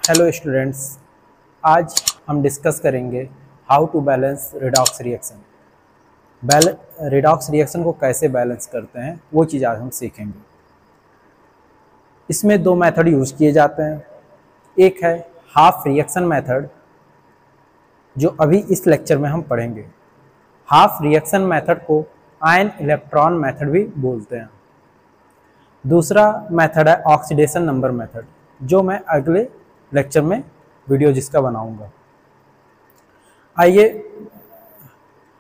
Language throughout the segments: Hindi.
हेलो स्टूडेंट्स, आज हम डिस्कस करेंगे how to balance redox reaction. Redox reaction को कैसे बैलेंस करते हैं वो चीज़ आज हम सीखेंगे। इसमें दो मेथड यूज़ किए जाते हैं। एक है हाफ रिएक्शन मेथड, जो अभी इस लेक्चर में हम पढ़ेंगे। हाफ रिएक्शन मेथड को आयन इलेक्ट्रॉन मेथड भी बोलते हैं। दूसरा मेथड है ऑक्सीडेशन नंबर मेथड, जो मैं अगले लेक्चर में वीडियो जिसका बनाऊंगा। आइए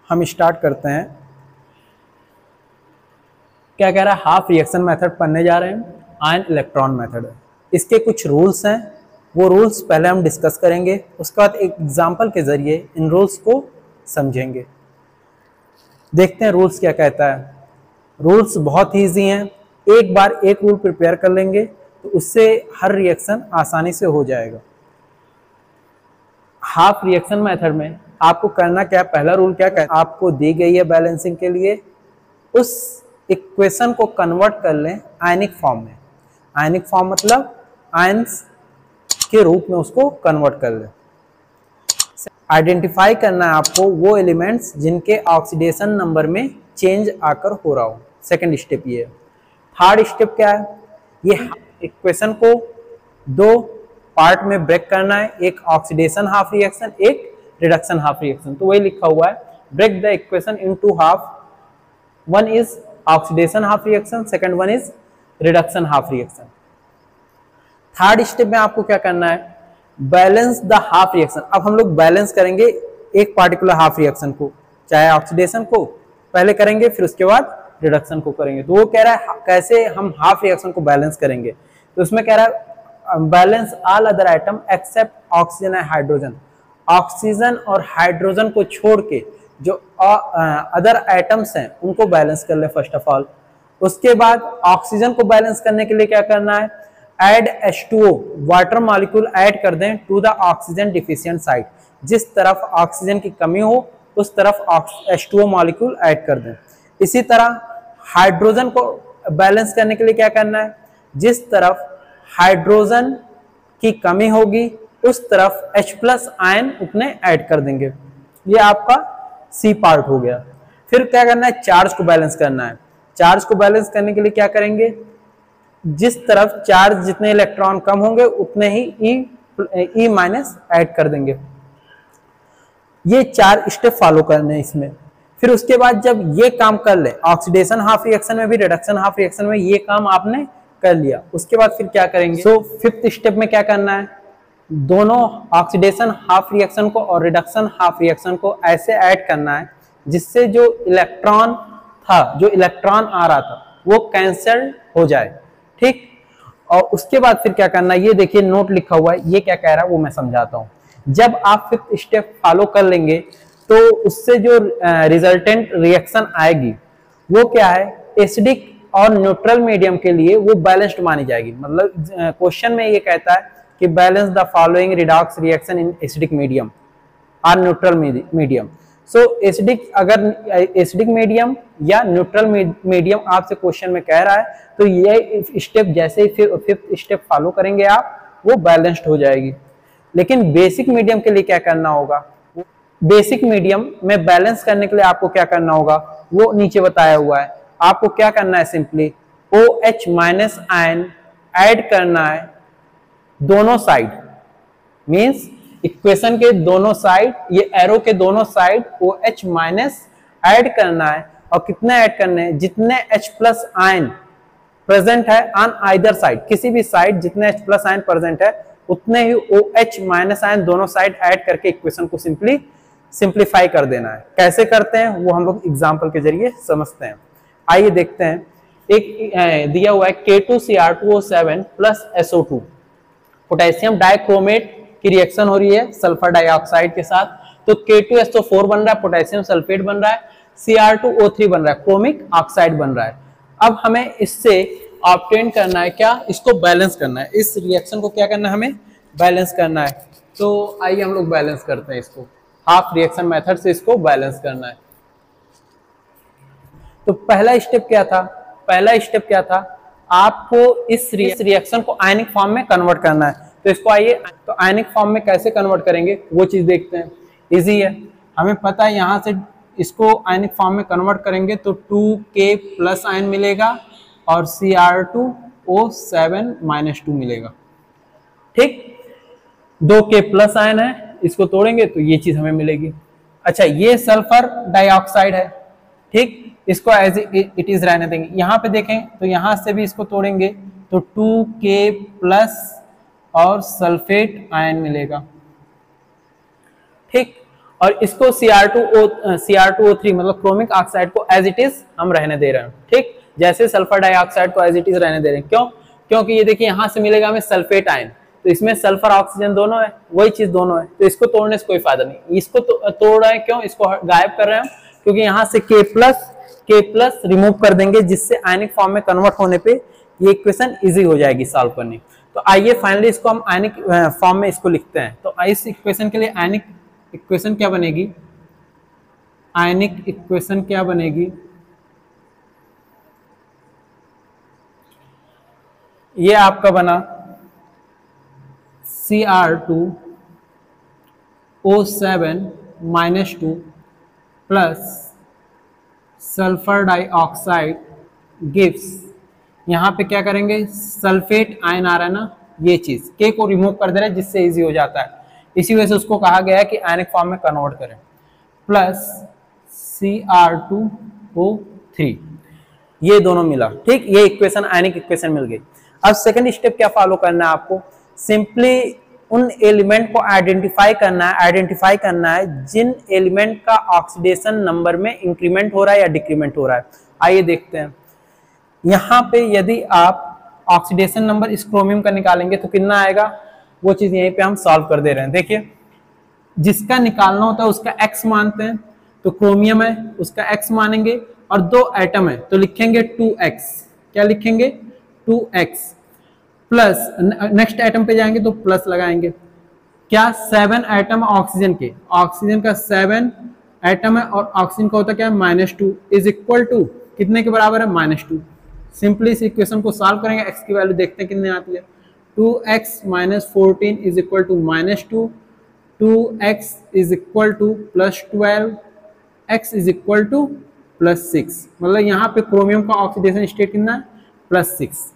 हम स्टार्ट करते हैं। क्या कह रहा है, हाफ रिएक्शन मेथड पढ़ने जा रहे हैं, आयन इलेक्ट्रॉन मेथड है। इसके कुछ रूल्स हैं, वो रूल्स पहले हम डिस्कस करेंगे, उसके बाद एक एग्जांपल के जरिए इन रूल्स को समझेंगे। देखते हैं रूल्स क्या कहता है। रूल्स बहुत ही ईजी हैं, एक बार एक रूल प्रिपेयर कर लेंगे तो उससे हर रिएक्शन आसानी से हो जाएगा। हाफ रिएक्शन मेथड में आपको करना क्या है, पहला रूल क्या कहता है, आपको दी गई है बैलेंसिंग के लिए, उस इक्वेशन को कन्वर्ट कर लें आयनिक फॉर्म में। आयनिक फॉर्म मतलब आयंस के रूप में उसको कन्वर्ट कर लें। आइडेंटिफाई करना है आपको वो एलिमेंट्स जिनके ऑक्सीडेशन नंबर में चेंज आकर हो रहा हो। सेकंड स्टेप ये है। थर्ड स्टेप क्या है, ये इक्वेशन को दो पार्ट में ब्रेक करना है, एक ऑक्सीडेशन हाफ रिएक्शन, एक रिडक्शन हाफ रिएक्शन। तो वही लिखा हुआ है, break the equation into half, one is oxidation half reaction, second one is reduction half reaction. Third step में आपको क्या करना है, बैलेंस द हाफ रिएक्शन। अब हम लोग बैलेंस करेंगे एक पार्टिकुलर हाफ रिएक्शन को, चाहे ऑक्सीडेशन को पहले करेंगे फिर उसके बाद रिडक्शन को करेंगे। तो वो कह रहा है कैसे हम हाफ रिएक्शन को बैलेंस करेंगे। तो उसमें कह रहा है balance all other item except oxygen and hydrogen. Oxygen और हाइड्रोजन को छोड़ के जो अदर आइटम्स हैं उनको बैलेंस कर ले फर्स्ट ऑफ ऑल। उसके बाद ऑक्सीजन को बैलेंस करने के लिए क्या करना है, add H2O, water molecule add कर दें to the oxygen deficient side. जिस तरफ ऑक्सीजन की कमी हो उस तरफ H2O मॉलिक्यूल ऐड कर दें। इसी तरह हाइड्रोजन को बैलेंस करने के लिए क्या करना है, जिस तरफ हाइड्रोजन की कमी होगी उस तरफ H+ आयन उतने ऐड कर देंगे। ये आपका सी पार्ट हो गया। फिर क्या करना है, चार्ज को बैलेंस करना है। चार्ज को बैलेंस करने के लिए क्या करेंगे, जिस तरफ चार्ज जितने इलेक्ट्रॉन कम होंगे उतने ही E- ऐड कर देंगे। ये 4 स्टेप फॉलो करने हैं इसमें। फिर उसके बाद जब ये काम कर ले, ऑक्सीडेशन हाफ रिएक्शन में भी रिडक्शन हाफ रिएक्शन में ये काम आपने कर लिया, उसके बाद फिर क्या करेंगे। सो फिफ्थ स्टेप में क्या करना है, दोनों ऑक्सीडेशन हाफ रिएक्शन को और रिडक्शन हाफ रिएक्शन को ऐसे ऐड करना है जिससे जो इलेक्ट्रॉन था, जो इलेक्ट्रॉन आ रहा था वो कैंसल हो जाए। ठीक, और उसके बाद फिर क्या करना है, ये देखिए नोट लिखा हुआ है, ये क्या कह रहा है वो मैं समझाता हूँ। जब आप फिफ्थ स्टेप फॉलो कर लेंगे तो उससे जो रिजल्टेंट रिएक्शन आएगी वो क्या है, एसिडिक और न्यूट्रल मीडियम के लिए वो बैलेंस्ड मानी जाएगी। मतलब क्वेश्चन में ये कहता है कि balance the following redox reaction in acidic medium और न्यूट्रल मीडियम। सो एसिडिक, अगर एसिडिक मीडियम या न्यूट्रल मीडियम आपसे क्वेश्चन में कह रहा है तो ये स्टेप जैसे ही फिफ्थ स्टेप फॉलो करेंगे आप, वो बैलेंस्ड हो जाएगी। लेकिन बेसिक मीडियम के लिए क्या करना होगा, बेसिक मीडियम में बैलेंस करने के लिए आपको क्या करना होगा वो नीचे बताया हुआ है। आपको क्या करना है, सिंपली OH- आयन ऐड करना है दोनों साइड, मींस इक्वेशन के दोनों साइड, ये एरो के दोनों साइड OH- ऐड करना है। और कितने ऐड करने हैं, जितने H+ आयन प्रेजेंट है ऑन आइदर साइड, किसी भी साइड जितने H+ आयन प्रेजेंट है उतने ही OH- आयन दोनों साइड ऐड करके इक्वेशन को सिंप्लीफाई कर देना है। कैसे करते हैं वो हम लोग एग्जांपल के जरिए समझते हैं। आइए देखते हैं। एक दिया हुआ है K2Cr2O7 plus SO2, potassium dichromate की रिएक्शन हो रही है सल्फर डाइऑक्साइड के साथ। तो K2SO4 बन रहा है, पोटेशियम सल्फेट बन रहा है, Cr2O3 बन रहा है, क्रोमिक ऑक्साइड बन रहा है। अब हमें इससे ऑब्टेन करना है क्या, इसको बैलेंस करना है, इस रिएक्शन को क्या करना है, हमें बैलेंस करना है। तो आइए हम लोग बैलेंस करते हैं इसको, हाफ रिएक्शन मेथड से इसको बैलेंस करना है। तो पहला स्टेप क्या था, पहला स्टेप क्या था, आपको इस रिएक्शन को आयनिक फॉर्म में कन्वर्ट करना है। तो इसको आइए तो आयनिक फॉर्म में कैसे कन्वर्ट करेंगे वो चीज देखते हैं। इजी है, हमें पता है यहां से इसको आयनिक फॉर्म में कन्वर्ट करेंगे तो 2K प्लस आयन मिलेगा और Cr2O7 - 2 मिलेगा। ठीक, 2K प्लस आयन है, इसको तोड़ेंगे तो ये चीज हमें मिलेगी। अच्छा, ये सल्फर डाइऑक्साइड है, ठीक, इसको एज इट इज रहने देंगे। यहाँ पे देखें तो यहाँ से भी इसको तोड़ेंगे तो 2K प्लस और सल्फेट आयन मिलेगा। ठीक, और इसको Cr2O3 मतलब क्रोमिक ऑक्साइड को एज इट इज हम रहने दे रहे हैं। ठीक, जैसे सल्फर डाइऑक्साइड को एज इट इज रहने दे रहे हैं। क्यों? क्योंकि ये देखिए यहाँ से मिलेगा हमें सल्फेट आयन, तो इसमें सल्फर ऑक्सीजन दोनों है, वही चीज दोनों है, तो इसको तोड़ने से कोई फायदा नहीं। इसको तोड़ रहे हैं क्यों, इसको गायब कर रहे हैं क्योंकि यहाँ से K प्लस रिमूव कर देंगे, जिससे आयनिक फॉर्म में कन्वर्ट होने पे ये इक्वेशन इजी हो जाएगी सॉल्व करनी। तो आइए फाइनली इसको हम आयनिक फॉर्म में इसको लिखते हैं। तो इस इक्वेशन के लिए आयनिक इक्वेशन क्या बनेगी, आयनिक इक्वेशन क्या बनेगी, ये आपका बना Cr2O7 - 2 plus sulphur dioxide gives, यहाँ पे क्या करेंगे, सल्फेट आयन आ रहा है ना, ये चीज K को रिमूव कर दे रहा है जिससे इजी हो जाता है, इसी वजह से उसको कहा गया है कि आयनिक फॉर्म में कन्वर्ट करें। प्लस Cr2O3, ये दोनों मिला। ठीक, ये इक्वेशन आयनिक इक्वेशन मिल गई। अब सेकंड स्टेप क्या फॉलो करना है आपको, सिंपली उन एलिमेंट को आइडेंटिफाई करना है जिन एलिमेंट का ऑक्सीडेशन नंबर में इंक्रीमेंट हो रहा है या डिक्रीमेंट हो रहा है। आइए देखते हैं, यहाँ पे यदि आप ऑक्सीडेशन नंबर इस क्रोमियम का निकालेंगे तो कितना आएगा, वो चीज यहीं पे हम सॉल्व कर दे रहे हैं। देखिए, जिसका निकालना होता है उसका x मानते हैं, तो क्रोमियम है उसका x मानेंगे, और 2 एटम है तो लिखेंगे 2x, क्या लिखेंगे 2x, प्लस नेक्स्ट एटम पे जाएंगे तो प्लस लगाएंगे, क्या 7 एटम ऑक्सीजन के, ऑक्सीजन का 7 एटम है और ऑक्सीजन का होता क्या है -2 इज इक्वल टू कितने के बराबर है, -2। सिंपली इस इक्वेशन को सॉल्व करेंगे, x की वैल्यू देखते हैं कितने आती है, 2x - 14 is equal to -2, 2x is equal to +12, x is equal to +6, मतलब यहाँ पे क्रोमियम का ऑक्सीडेशन स्टेट कितना है, +6।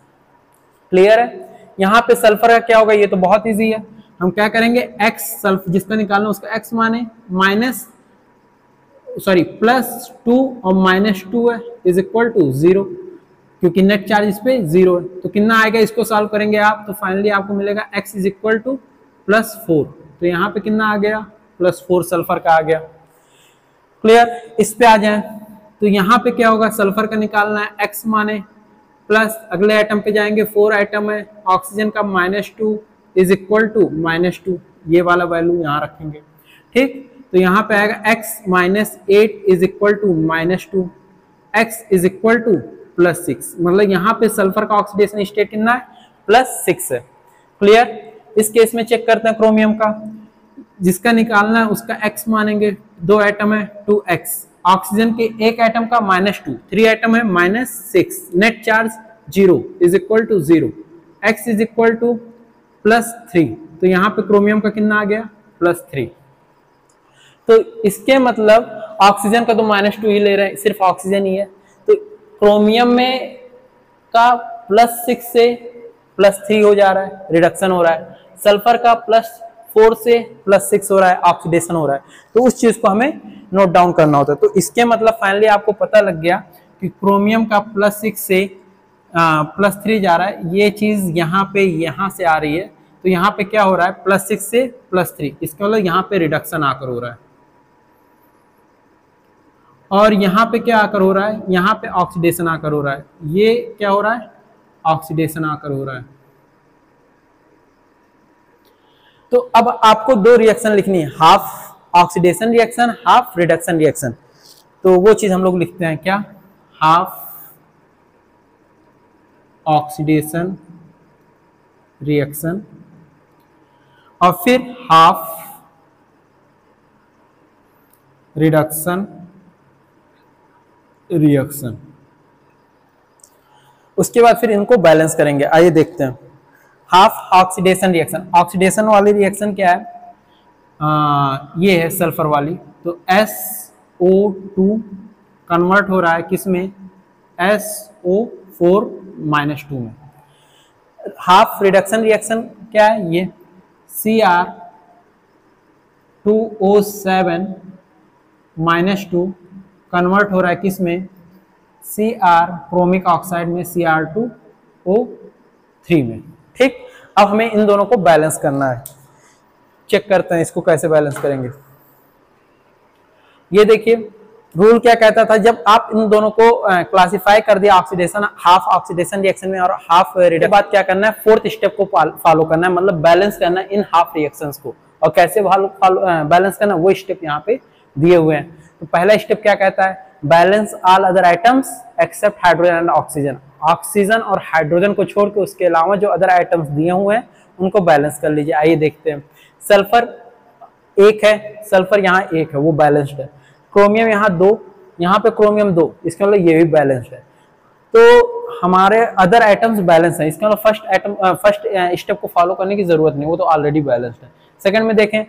क्लियर है? यहाँ पे सल्फर का क्या होगा, ये तो बहुत इजी है, हम क्या करेंगे x सल्फर जिसका निकालना उसका x माने +2 और -2 है इज इक्वल टू 0, क्योंकि नेट चार्ज इस पे 0 है, तो कितना आएगा, इसको सॉल्व करेंगे आप तो फाइनली आपको मिलेगा x इज इक्वल टू +4, तो यहाँ पे कितना आ गया, +4 सल्फर का आ गया। क्लियर? इस पे आ जाए तो यहाँ पे क्या होगा, सल्फर का निकालना है, x माने प्लस अगले आइटम पे जाएंगे, 4 आइटम है, ऑक्सीजन का -2 इज इक्वल टू -2, ये वाला वैल्यू यहाँ रखेंगे। ठीक, तो यहाँ पे आएगा x - 8 is equal to -2, x is equal to +6, मतलब यहाँ पे सल्फर का ऑक्सीडेशन स्टेट कितना है, +6 है। क्लियर? इस केस में चेक करते हैं क्रोमियम का, जिसका निकालना है उसका x मानेंगे, 2 एटम है 2x, ऑक्सीजन के एक एटम का -2, 3 एटम है -6, net charge 0 is equal to 0, x is equal to +3, तो यहाँ पे क्रोमियम का कितना आ गया, +3। तो इसके मतलब ऑक्सीजन का तो -2 ही ले रहे हैं, सिर्फ ऑक्सीजन ही है, तो क्रोमियम में का +6 से +3 हो जा रहा है, रिडक्शन हो रहा है, सल्फर का +4 से +6 हो रहा है, ऑक्सीडेशन हो रहा है, तो उस चीज को हमें नोट डाउन करना होता है। तो इसके मतलब फाइनली आपको पता लग गया कि क्रोमियम का +6 से +3 जा रहा है, ये चीज यहाँ पे यहाँ से आ रही है, तो यहाँ पे क्या हो रहा है, +6 से +3, इसका मतलब यहाँ पे रिडक्शन आकर हो रहा है, और यहाँ पे क्या आकर हो रहा है, यहाँ पे ऑक्सीडेशन आकर हो रहा है, ये क्या हो रहा है, ऑक्सीडेशन आकर हो रहा है। तो अब आपको 2 रिएक्शन लिखनी है, half oxidation reaction, half reduction reaction, तो वो चीज हम लोग लिखते हैं क्या, हाफ ऑक्सीडेशन रिएक्शन और फिर हाफ रिडक्शन रिएक्शन। उसके बाद फिर इनको बैलेंस करेंगे। आइए देखते हैं, हाफ ऑक्सीडेशन रिएक्शन, ऑक्सीडेशन वाली रिएक्शन क्या है, ये है सल्फर वाली, तो SO2 कन्वर्ट हो रहा है किसमें, SO4 -2 में। हाफ रिडक्शन रिएक्शन क्या है, ये Cr2O7 -2 कन्वर्ट हो रहा है किसमें, Cr क्रोमिक ऑक्साइड में Cr2O3 में। ठीक, अब हमें इन दोनों को बैलेंस करना है। चेक करते हैं इसको कैसे बैलेंस करेंगे। ये देखिए रूल क्या कहता था, जब आप इन दोनों को क्लासिफाई कर दिया ऑक्सीडेशन, हाफ ऑक्सीडेशन रिएक्शन में और हाफ रिडक्शन, बाद क्या करना है, फोर्थ स्टेप को फॉलो करना है, मतलब बैलेंस करना है इन हाफ रिएक्शंस को। और कैसे बैलेंस करना, वो स्टेप यहाँ पे दिए हुए हैं। तो पहला स्टेप क्या कहता है, balance all other items except hydrogen and oxygen, oxygen और हाइड्रोजन को छोड़ के उसके अलावा जो अदर आइटम्स दिए हुए हैं उनको बैलेंस कर लीजिए। आइए देखते हैं, सल्फर 1 है, सल्फर यहाँ 1 है, वो बैलेंस्ड है। क्रोमियम यहाँ 2, यहाँ पे क्रोमियम 2, इसका मतलब ये भी बैलेंस्ड है। तो हमारे अदर आइटम्स बैलेंस है, इसका मतलब फर्स्ट स्टेप को फॉलो करने की जरूरत नहीं, वो तो ऑलरेडी बैलेंस्ड है। सेकंड में देखें,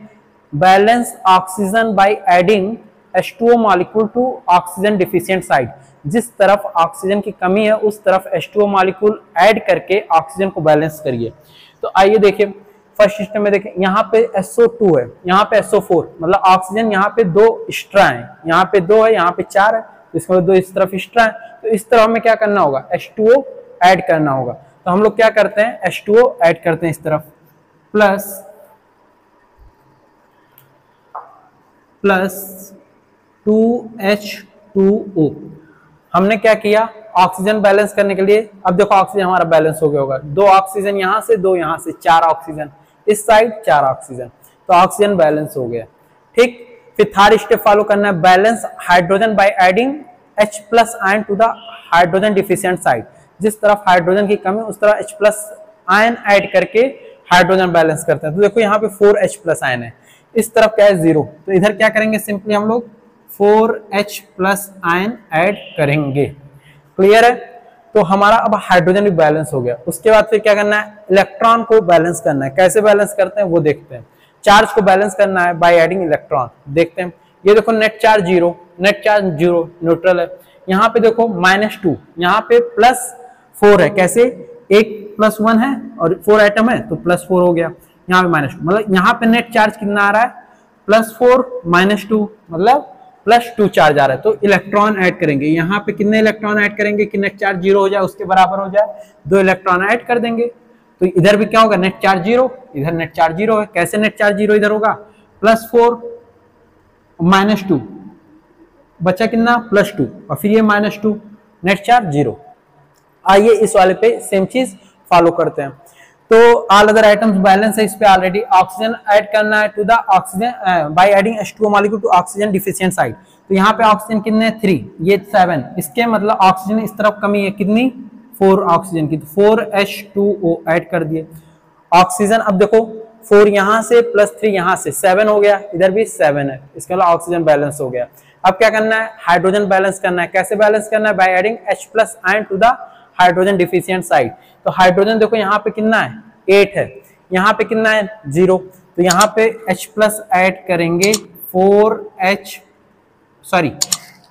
balance oxygen by adding H2O molecule to oxygen deficient side, जिस तरफ ऑक्सीजन की कमी है उस तरफ H2O मॉलिक्यूल ऐड करके ऑक्सीजन को बैलेंस करिए। तो आइए देखिए, फर्स्ट सिस्टम में देखें, यहाँ पे SO2 है, यहाँ पे SO4, मतलब ऑक्सीजन यहाँ पे 2 एक्स्ट्रा है, यहाँ पे 2 है, यहाँ पे 4 है, तो इसमें 2 इस तरफ एक्स्ट्रा है, तो इस तरफ हमें क्या करना होगा, H2O ऐड करना होगा। तो हम लोग क्या करते हैं, H2O ऐड करते हैं इस तरफ, प्लस 2H2O। हमने क्या किया, ऑक्सीजन बैलेंस करने के लिए, अब देखो ऑक्सीजन हमारा बैलेंस हो गया होगा, 2 ऑक्सीजन यहाँ से, 2 यहाँ से, 4 ऑक्सीजन इस साइड, 4 ऑक्सीजन, तो ऑक्सीजन बैलेंस हो गया। ठीक, फिर थर्ड स्टेप फॉलो करना है, balance hydrogen by adding H+ ion to the hydrogen deficient side, जिस तरफ हाइड्रोजन की कमी उस तरफ H+ आयन ऐड करके हाइड्रोजन बैलेंस करते हैं। तो देखो यहाँ पे 4H+ आयन है, इस तरफ क्या है 0, तो इधर क्या करेंगे, सिंपली हम लोग 4H+ आयन ऐड करेंगे। क्लियर है, तो हमारा अब हाइड्रोजन भी बैलेंस हो गया। उसके बाद फिर क्या करना है, इलेक्ट्रॉन को बैलेंस करना है। कैसे बैलेंस करते हैं वो देखते हैं। चार्ज को बैलेंस करना है बाय एडिंग इलेक्ट्रॉन, देखते हैं। ये देखो net charge 0, net charge 0 neutral है। यहाँ पे देखो -2, यहाँ पे +4 है, कैसे, 1 + 1 है और 4 एटम है तो +4 हो गया, यहाँ पे -2, मतलब यहाँ पे नेट चार्ज कितना आ रहा है, +4 -2 मतलब +2 चार्ज आ रहा है। तो इलेक्ट्रॉन ऐड करेंगे, यहाँ पे कितने इलेक्ट्रॉन ऐड करेंगे कि नेट चार्ज 0 हो जाए, उसके बराबर हो जाए, 2 इलेक्ट्रॉन ऐड कर देंगे। तो इधर भी क्या होगा, नेट चार्ज 0, इधर नेट चार्ज 0 है, कैसे नेट चार्ज 0 इधर होगा, +4 -2 बचा कितना, +2 और फिर ये -2, नेट चार्ज 0। आइए इस वाले पे सेम चीज फॉलो करते हैं। तो ऑल अदर आइटम्स बैलेंस है, इस पे ऑलरेडी ऑक्सीजन ऐड करना है to the oxygen by adding H2O molecule to oxygen deficient side. तो यहाँ पे ऑक्सीजन कितने 3, ये 7, इसके मतलब ऑक्सीजन इस तरफ कमी है कितनी, 4 ऑक्सीजन की, तो 4H2O ऐड कर दिए। ऑक्सीजन अब देखो 4 यहाँ से +3 यहाँ से 7 हो गया, इधर भी 7 है, इसके मतलब ऑक्सीजन बैलेंस हो गया। अब क्या करना है, हाइड्रोजन बैलेंस करना है। कैसे बैलेंस करना है, by adding H+ ion to the hydrogen deficient side. तो हाइड्रोजन देखो यहाँ पे कितना है, 8 है, यहाँ पे कितना है 0, तो यहाँ पे H+ ऐड करेंगे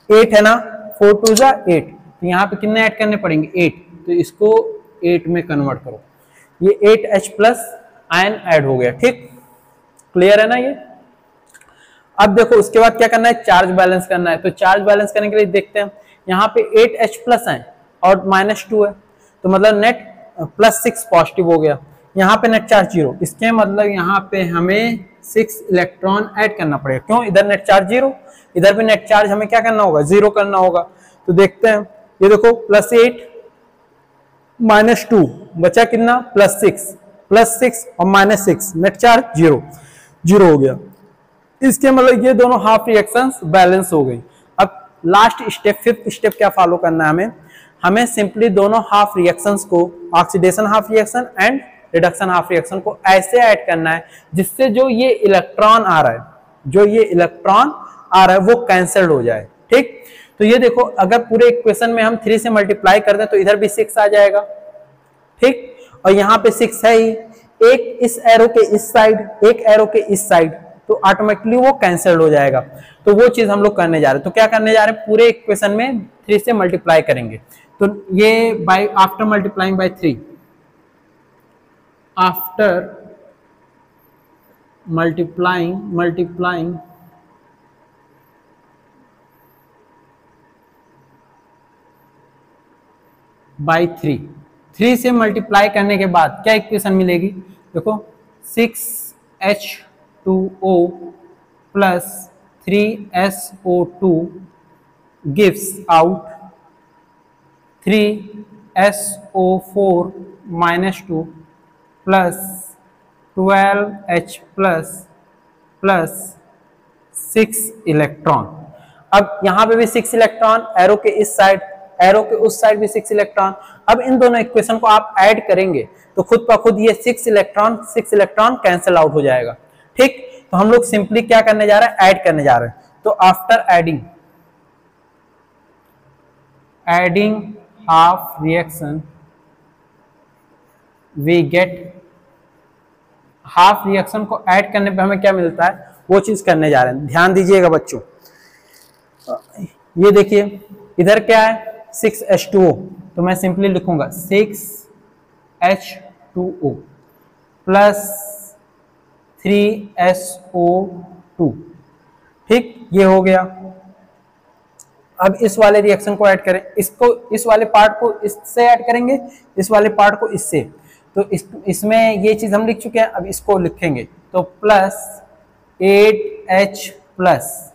8 है ना, 4 2 जा 8, तो यहाँ पे कितने ऐड करने पड़ेंगे 8, तो इसको 8 में कन्वर्ट करो, ये 8H+ आयन ऐड हो गया। ठीक, क्लियर है ना ये। अब देखो उसके बाद क्या करना है, चार्ज बैलेंस करना है। तो चार्ज बैलेंस करने के लिए देखते हैं, यहाँ पे 8H+ है और -2 है, तो मतलब नेट +6 पॉजिटिव हो गया। यहाँ पे नेट चार्ज 0, इसके मतलब यहाँ पे हमें 6 इलेक्ट्रॉन ऐड करना पड़ेगा। क्यों, इधर नेट चार्ज 0, इधर भी नेट चार्ज हमें क्या करना होगा, 0 करना होगा। तो देखते हैं, ये देखो +8 -2 बचा कितना, +6 और -6, नेट चार्ज 0 हो गया। इसके मतलब ये दोनों हाफ रिएक्शंस बैलेंस हो गई। अब लास्ट स्टेप, 5th स्टेप क्या फॉलो करना है हमें सिंपली दोनों हाफ रिएक्शंस को, oxidation half reaction and reduction half reaction को ऐसे ऐड करना है जिससे जो ये इलेक्ट्रॉन आ रहा है वो कैंसल्ड हो जाए। ठीक, तो ये देखो अगर पूरे इक्वेशन में हम 3 से मल्टीप्लाई कर दें तो इधर भी 6 आ जाएगा। ठीक, और यहाँ पे 6 है ही, एक इस एरो के इस साइड, एक एरो के इस साइड, तो ऑटोमेटिकली वो कैंसिल हो जाएगा। तो वो चीज हम लोग करने जा रहे हैं। तो क्या करने जा रहे हैं, पूरे इक्वेशन में 3 से मल्टीप्लाई करेंगे। तो ये by after multiplying by 3, after multiplying by 3 से मल्टीप्लाई करने के बाद क्या इक्वेशन मिलेगी, देखो 6H2O plus 3SO2 gives out 3SO4 minus 2 plus 12H plus 6 electron. अब यहाँ पे भी 6 इलेक्ट्रॉन, एरो के इस साइड, एरो के उस साइड भी 6 इलेक्ट्रॉन। अब इन दोनों इक्वेशन को आप ऐड करेंगे तो खुद ब खुद ये 6 इलेक्ट्रॉन कैंसिल आउट हो जाएगा। ठीक, तो हम लोग सिंपली क्या करने जा रहे हैं, ऐड करने जा रहे हैं। तो after adding half reaction we get, half reaction को ऐड करने पे हमें क्या मिलता है वो चीज करने जा रहे हैं। ध्यान दीजिएगा बच्चों, ये देखिए इधर क्या है 6H2O, तो मैं सिंपली लिखूंगा 6H2O प्लस 3SO2। ठीक, ये हो गया। अब इस वाले रिएक्शन को ऐड करें, इसको, इस वाले पार्ट को इससे ऐड करेंगे, इस वाले पार्ट को इससे। तो इसमें ये चीज हम लिख चुके हैं, अब इसको लिखेंगे तो plus 8H plus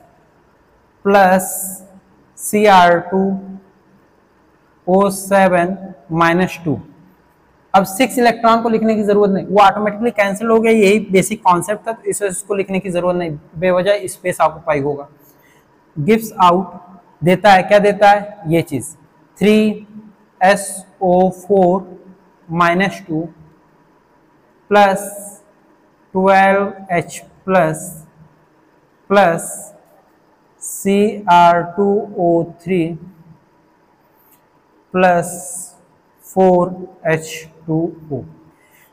Cr2O7 minus 2। अब 6 इलेक्ट्रॉन को लिखने की जरूरत नहीं, वो ऑटोमेटिकली कैंसिल हो गया, यही बेसिक कॉन्सेप्ट था। तो इसको लिखने की जरूरत नहीं, बेवजह स्पेस ऑक्यूपाई होगा। गिव्स आउट देता है, क्या देता है ये चीज 3SO4 minus 2 plus 12H plus Cr2O3 plus 4H2O।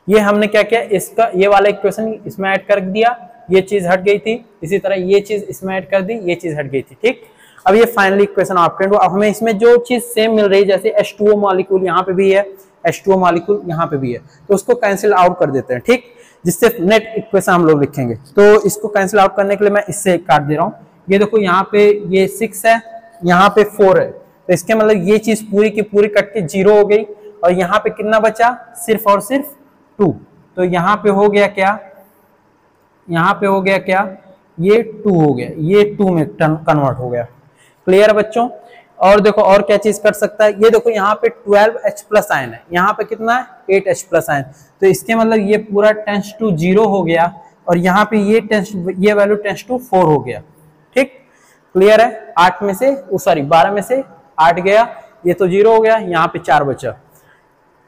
ये हमने क्या किया, इसका ये वाला इक्वेशन इसमें ऐड कर दिया, ये चीज हट गई थी। इसी तरह ये चीज इसमें ऐड कर दी, ये चीज हट गई थी। ठीक, अब ये फाइनली इक्वेशन ऑब्टेन्ड हुआ। अब हमें इसमें जो चीज सेम मिल रही है, जैसे H2O मॉलिक्यूल यहाँ पे भी है, H2O मॉलिक्यूल यहाँ पे भी है, तो उसको कैंसिल आउट कर देते हैं। ठीक, जिससे नेट इक्वेशन हम लोग लिखेंगे। तो इसको कैंसिल आउट करने के लिए मैं इससे काट दे रहा हूँ। ये देखो यहाँ पे ये 6 है, यहाँ पे 4 है, तो इसके मतलब ये चीज पूरी की पूरी कट के 0 हो गई। और यहाँ पे कितना बचा, सिर्फ और सिर्फ 2। तो यहाँ पे हो गया क्या, यहाँ पे हो गया क्या, ये 2 हो गया, ये 2 में कन्वर्ट हो गया। क्लियर है बच्चों। और देखो और क्या चीज कर सकता है, ये देखो यहाँ पे 12H प्लस आयन है, यहाँ पे कितना है 8H प्लस आयन। तो इसके मतलब ये पूरा टेंस टू 0 हो गया, और यहाँ पे ये वैल्यू टेंस टू 4 हो गया। ठीक, क्लियर है। 8 में से 12 में से 8 गया, ये तो 0 हो गया, यहाँ पे 4 बचा,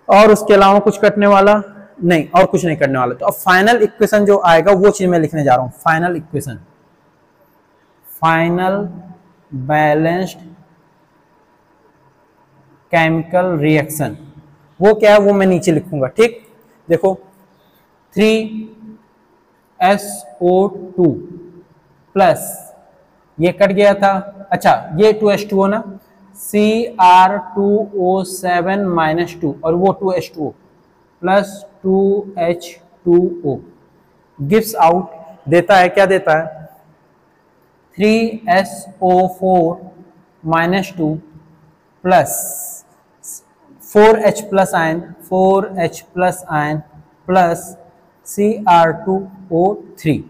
और उसके अलावा कुछ कटने वाला नहीं, और कुछ नहीं करने वाला। तो अब फाइनल इक्वेशन जो आएगा वो चीज मैं लिखने जा रहा हूं। Final equation, final balanced chemical reaction, वो क्या है वो मैं नीचे लिखूंगा। ठीक, देखो 3SO2 प्लस, ये कट गया था, अच्छा ये 2H2O ना, Cr2O7 माइनस 2, और वो 2H2O plus 2H2O gives out देता है, क्या देता है 3SO4 minus 2 plus 4H plus ion, 4H plus ion plus Cr2O3।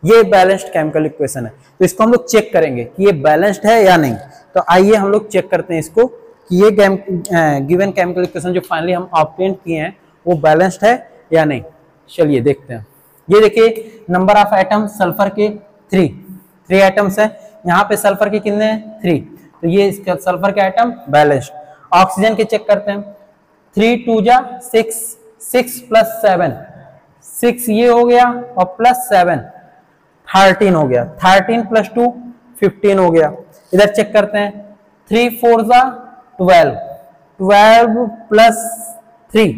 ये बैलेंस्ड केमिकल इक्वेशन है। तो इसको हम लोग चेक करेंगे कि ये बैलेंस्ड है या नहीं। तो आइए हम लोग चेक करते हैं इसको कि ये गिवन केमिकल इक्वेशन जो फाइनली हम ऑब्टेन किए हैं वो बैलेंस्ड है या नहीं। चलिए देखते हैं। ये देखिए नंबर ऑफ एटम सल्फर के 3 एटम्स है, यहाँ पे सल्फर के कितने हैं 3, तो ये इसका सल्फर के एटम बैलेंस्ड। ऑक्सीजन के चेक करते हैं, 3 2 जा 6, 6 प्लस 7, 6 ये हो गया और प्लस 7 13 हो गया, 13 प्लस 2 15 हो गया। इधर चेक करते हैं, 3 4 जा 12, 12 प्लस 3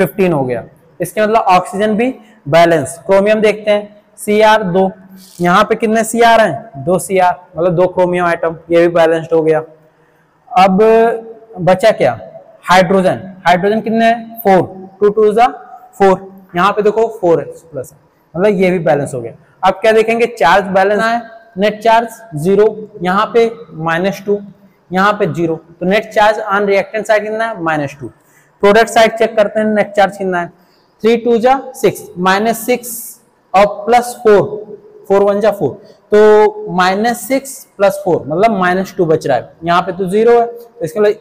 15 हो गया। इसके मतलब ऑक्सीजन भी बैलेंस। क्रोमियम देखते हैं Cr 2, यहाँ पे कितने Cr हैं 2 Cr, मतलब 2 क्रोमियम आइटम, ये भी बैलेंस्ड हो गया। अब बचा क्या हाइड्रोजन, हाइड्रोजन कितने हैं 4, 2 2 जा 4, यहाँ पे देखो 4 प्लस, मतलब ये भी बैलेंस हो गया। अब क्या देखेंगे चार्ज बैलेंस है, नेट चार्ज 0, यहाँ पे -2, यहाँ पे 0, तो net charge on reactant side कितना है -2। प्रोडक्ट साइड चेक करते हैं नेट चार्ज कितना है 3 2 जा 6, -6 और +4, 4 1 जा 4, तो -6 + 4 मतलब -2 बच रहा है, यहाँ पे तो 0 है, तो इसके लिए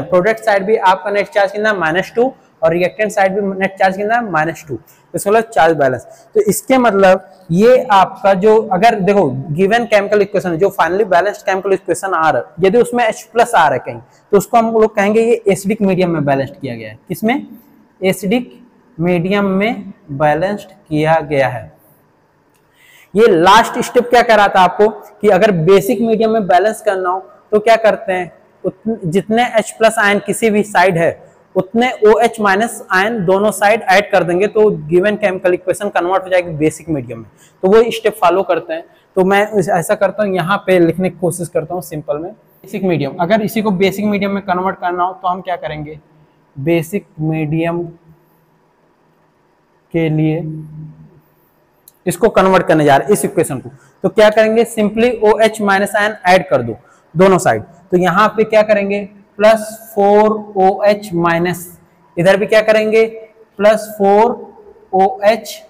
प्रोडक्ट साइड भी आपका नेट चार्ज कितना है -2 और रिएक्टेंट साइड भी नेट चार्ज कितना है -2, तो इसका मतलब चार्ज बैलेंस। तो इसके मतलब ये आपका जो अगर देखो गिवन केमिकल इक्वेशन जो फाइनली बैलेंस्ड केमिकल इक्वेशन आ रहा है, यदि उसमें H+ आ रहा है कहीं, तो उसको हम लोग कहेंगे ये एसिडिक मीडियम में बैलेंस्ड किया गया है। किसमें एसिडिक मीडियम में बैलेंस्ड किया गया है। ये लास्ट स्टेप क्या कह रहा था आपको कि अगर बेसिक मीडियम में बैलेंस करना हो तो क्या करते हैं, जितने H+ आयन किसी भी साइड है उतने OH- आयन दोनों साइड ऐड कर देंगे, तो गिवन केमिकल इक्वेशन कन्वर्ट हो जाएगी बेसिक मीडियम में। तो वो स्टेप फॉलो करते हैं, तो मैं ऐसा करता हूँ यहाँ पे लिखने की कोशिश करता हूँ सिंपल में। बेसिक मीडियम, अगर इसी को बेसिक मीडियम में कन्वर्ट करना हो तो हम क्या करेंगे, बेसिक मीडियम के लिए इसको कन्वर्ट करने जा रहे हैं इस इक्वेशन को, तो क्या करेंगे सिंपली OH- आयन ऐड कर दो दोनों साइड, तो यहाँ पे क्या करेंगे +4OH-, इधर भी क्या करेंगे +4OH-।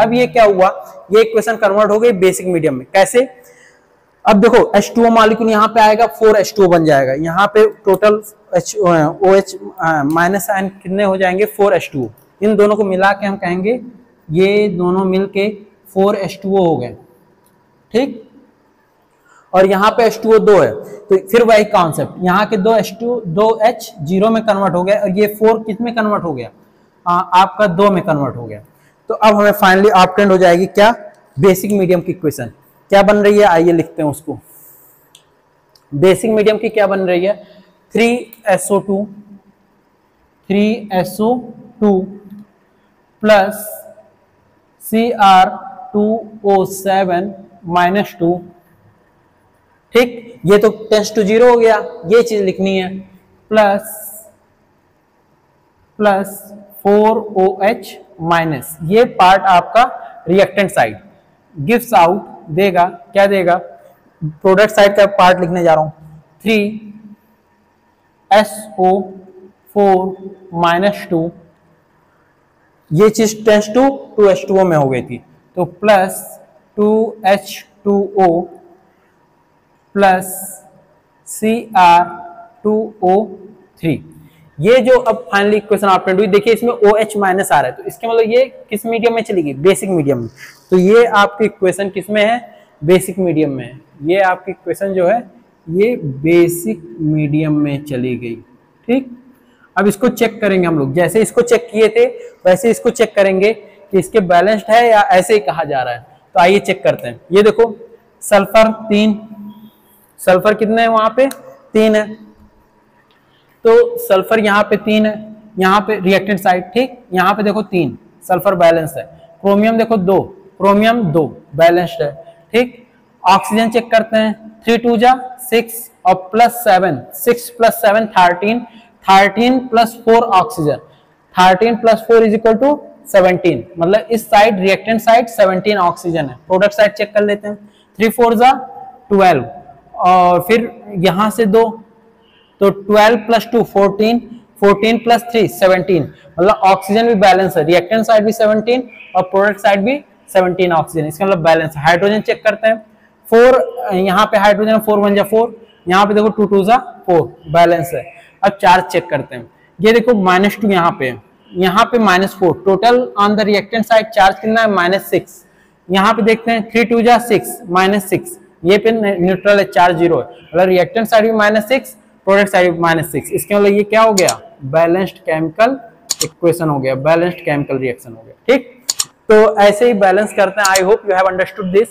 अब ये क्या हुआ, ये इक्वेशन कन्वर्ट हो गई बेसिक मीडियम में। कैसे, अब देखो H2O मॉलिक्यूल यहाँ पे आएगा 4H2O बन जाएगा, यहाँ पे टोटल OH- आयन कितने हो जाएंगे 4H2O, इन दोनों को मिला के हम कहेंगे ये दोनों मिलके 4H2O हो गए, ठीक। और यहाँ पे H2O 2 है, तो फिर वही कॉन्सेप्ट, यहाँ के 2H 0 में कन्वर्ट हो गया और ये 4 किस में कन्वर्ट हो गया, आपका 2 में कन्वर्ट हो गया। तो अब हमें फाइनली ऑब्टेंड हो जाएगी क्या, बेसिक मीडियम की इक्वेशन क्या बन रही है, आइए लिखते हैं उसको। बेसिक मीडियम की क्या बन रही है 3SO2 प्लस Cr2O7 -2, ठीक, ये तो टेंस टू 0 हो गया, ये चीज लिखनी है, प्लस 4OH-, ये पार्ट आपका रिएक्टेंट साइड गिव्स आउट देगा, क्या देगा, प्रोडक्ट साइड का पार्ट लिखने जा रहा हूं 3SO4 -2, ये चीज टेंस टू 2H2O में हो गई थी, तो प्लस 2H2O प्लस Cr2O3, ये जो अब फाइनली इक्वेशन आपने हुई, देखिए इसमें OH- आ रहा है, तो इसके मतलब ये किस मीडियम में चली गई, बेसिक मीडियम में। तो ये आपकी इक्वेशन किस में है, बेसिक मीडियम में है। ये आपकी इक्वेशन जो है ये बेसिक मीडियम में चली गई, ठीक। अब इसको चेक करेंगे हम लोग, जैसे इसको चेक किए थे वैसे इसको चेक करेंगे कि इसके बैलेंस्ड है या ऐसे ही कहा जा रहा है। तो आइए चेक करते हैं। ये देखो सल्फर 3, सल्फर कितने हैं वहां पे 3 है, तो सल्फर यहाँ पे 3 है, यहाँ पे रिएक्टेंट साइड, ठीक, यहाँ पे देखो 3 सल्फर बैलेंस है। क्रोमियम देखो 2, क्रोमियम 2 बैलेंस्ड है, ठीक। ऑक्सीजन चेक करते हैं 3 2 जा 6 और +7, 6 + 7 13, 13 + 4 ऑक्सीजन, 13 + 4 = 17, मतलब इस साइड रिएक्टेंट साइड 17 ऑक्सीजन है। प्रोडक्ट साइड चेक कर लेते हैं 3 4 जा 12 और फिर यहां से 2, तो 12 + 2 14, 14 + 3 17, मतलब ऑक्सीजन भी बैलेंस है, रिएक्टेंट साइड भी 17 और प्रोडक्ट साइड भी 17 ऑक्सीजन, इसका मतलब बैलेंस है। हाइड्रोजन चेक करते हैं 4, यहाँ पे हाइड्रोजन 4 1 जा 4, यहाँ पे देखो 2 2 जा 4 बैलेंस है। अब चार्ज चेक करते हैं, ये देखो -2 यहाँ पे -4, total on the reactant side charge कितना है -6। यहाँ पे देखते हैं 3 2 जा 6 -6, ये पे न्यूट्रल है, चार्ज 0 है, मतलब रिएक्टेंट साइड भी -6, प्रोडक्ट साइड भी -6, इसके मतलब ये क्या हो गया, बैलेंस्ड केमिकल इक्वेशन हो गया, बैलेंस्ड केमिकल रिएक्शन हो गया, ठीक। तो ऐसे ही बैलेंस करते हैं। I hope you have understood this.